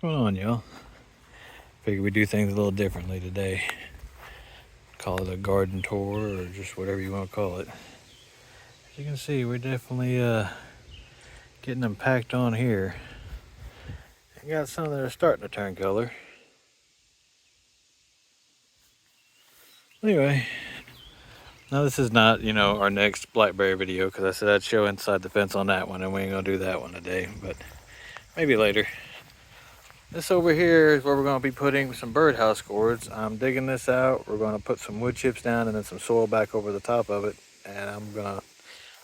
going on, y'all? Figured we'd do things a little differently today. Call it a garden tour or just whatever you want to call it. As you can see, we're definitely getting them packed on here. I got some that are starting to turn color. Anyway, now this is not, our next blackberry video, because I said I'd show inside the fence on that one, and we ain't gonna do that one today, but maybe later. This over here is where we're going to be putting some birdhouse gourds. I'm digging this out. We're going to put some wood chips down and then some soil back over the top of it. And I'm going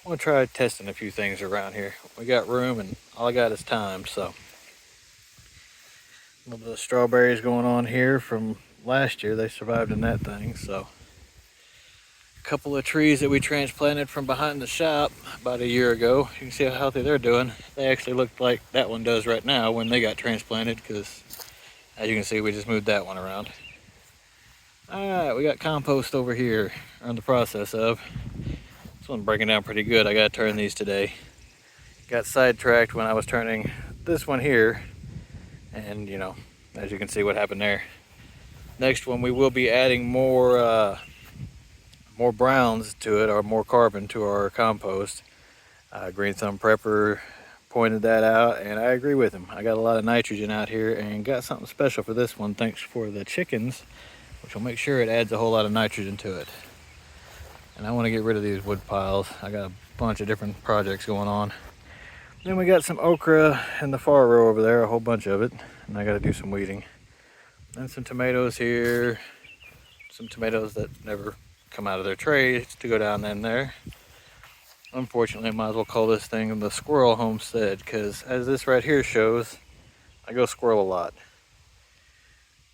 to try testing a few things around here. We got room and all I got is time. So a little bit of strawberries going on here from last year. They survived in that thing. So a couple of trees that we transplanted from behind the shop about a year ago. You can see how healthy they're doing. They actually look like that one does right now when they got transplanted, because as you can see, we just moved that one around. Alright, we got compost over here we're in the process of. This one's breaking down pretty good. I gotta turn these today. Got sidetracked when I was turning this one here, and as you can see what happened there. Next one, we will be adding more browns to it, or more carbon to our compost. Green Thumb Prepper pointed that out, and I agree with him. I got a lot of nitrogen out here and got something special for this one, thanks for the chickens, which will make sure it adds a whole lot of nitrogen to it. And I want to get rid of these wood piles. I got a bunch of different projects going on. Then we got some okra in the far row over there, a whole bunch of it, and I got to do some weeding. And some tomatoes here, some tomatoes that never come out of their trays to go down in there. Unfortunately, I might as well call this thing the squirrel homestead, because as this right here shows, I go squirrel a lot.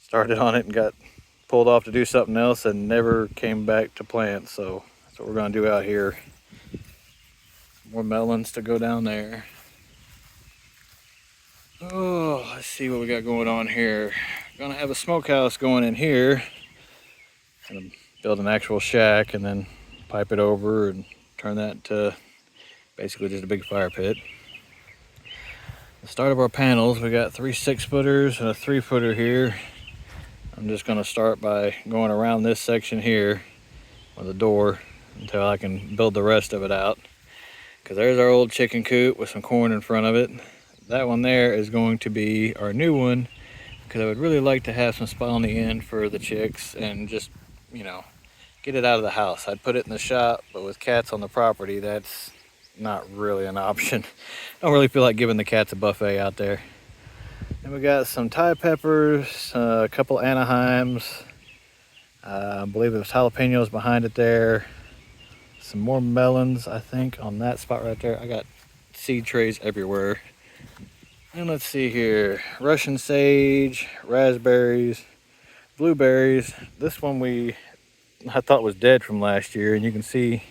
Started on it and got pulled off to do something else and never came back to plant, so that's what we're going to do out here. More melons to go down there. Oh, let's see what we got going on here. We're going to have a smokehouse going in here. Gonna build an actual shack and then pipe it over and turn that into basically just a big fire pit. The start of our panels, we got 3 6-footers and a 3-footer here. I'm just going to start by going around this section here with a door until I can build the rest of it out. Because there's our old chicken coop with some corn in front of it. That one there is going to be our new one, because I would really like to have some spot on the end for the chicks and just, get it out of the house. I'd put it in the shop, but with cats on the property, that's not really an option. I don't really feel like giving the cats a buffet out there. And we got some Thai peppers, a couple Anaheims, I believe it was jalapenos behind it there. Some more melons, I think, on that spot right there. I got seed trays everywhere. And let's see here, Russian sage, raspberries, blueberries. This one I thought was dead from last year, and you can see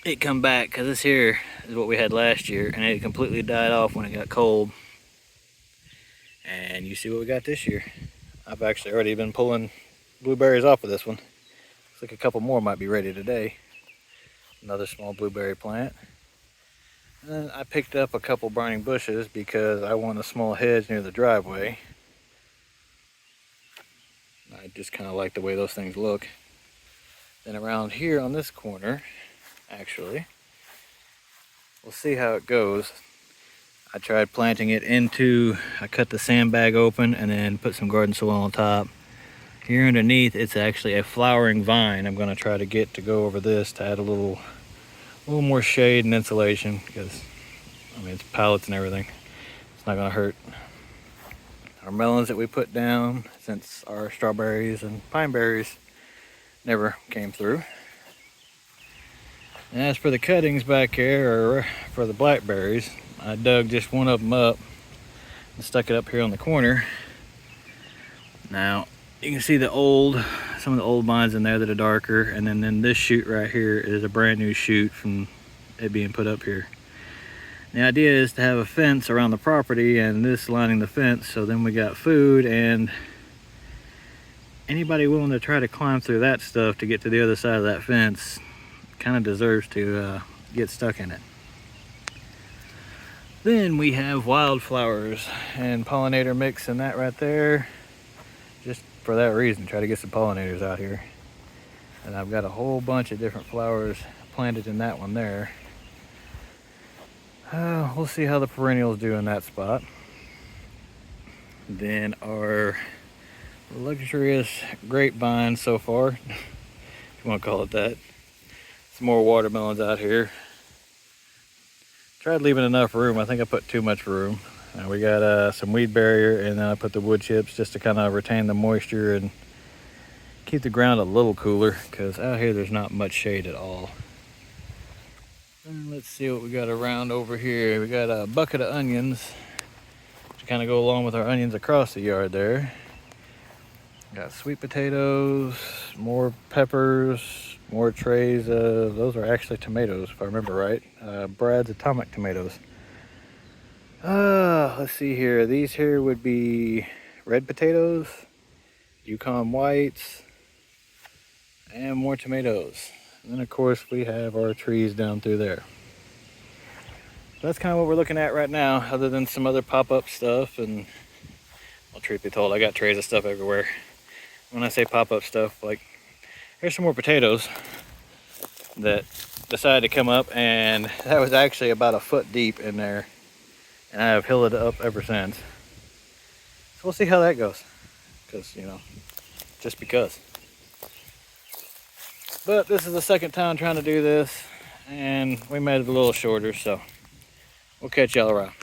it come back, because this here is what we had last year, and it completely died off when it got cold. And you see what we got this year. I've actually already been pulling blueberries off of this one. Looks like a couple more might be ready today. Another small blueberry plant. And then I picked up a couple burning bushes because I want a small hedge near the driveway. I just kind of like the way those things look. Then around here on this corner, actually, we'll see how it goes. I tried planting it I cut the sandbag open and then put some garden soil on top. Here underneath, it's actually a flowering vine. I'm going to try to get to go over this to add a little more shade and insulation, because it's pallets and everything. It's not going to hurt. Our melons that we put down, since our strawberries and pine berries never came through. And as for the cuttings back here, or for the blackberries, I dug just one of them up and stuck it up here on the corner. Now you can see some of the old vines in there that are darker, and then this shoot right here is a brand new shoot from it being put up here. The idea is to have a fence around the property and this lining the fence, so then we got food, and anybody willing to try to climb through that stuff to get to the other side of that fence kind of deserves to get stuck in it. Then we have wildflowers and pollinator mix in that right there. Just for that reason, try to get some pollinators out here. And I've got a whole bunch of different flowers planted in that one there. We'll see how the perennials do in that spot. Then our luxurious grapevine so far, if you want to call it that. Some more watermelons out here. Tried leaving enough room. I think I put too much room. We got some weed barrier, and then I put the wood chips just to kind of retain the moisture and keep the ground a little cooler, because out here there's not much shade at all. And let's see what we got around over here. We got a bucket of onions to kind of go along with our onions across the yard there. Got sweet potatoes, more peppers, more trays. Those are actually tomatoes, if I remember right. Brad's Atomic tomatoes. Let's see here. These here would be red potatoes, Yukon whites, and more tomatoes. And then of course we have our trees down through there. That's kind of what we're looking at right now, other than some other pop-up stuff. And well, truth be told, I got trays of stuff everywhere. When I say pop-up stuff, like here's some more potatoes that decided to come up, and that was actually about a foot deep in there, and I have hilled it up ever since. So we'll see how that goes, because you know, just because. But this is the second time trying to do this, and we made it a little shorter, so we'll catch y'all around.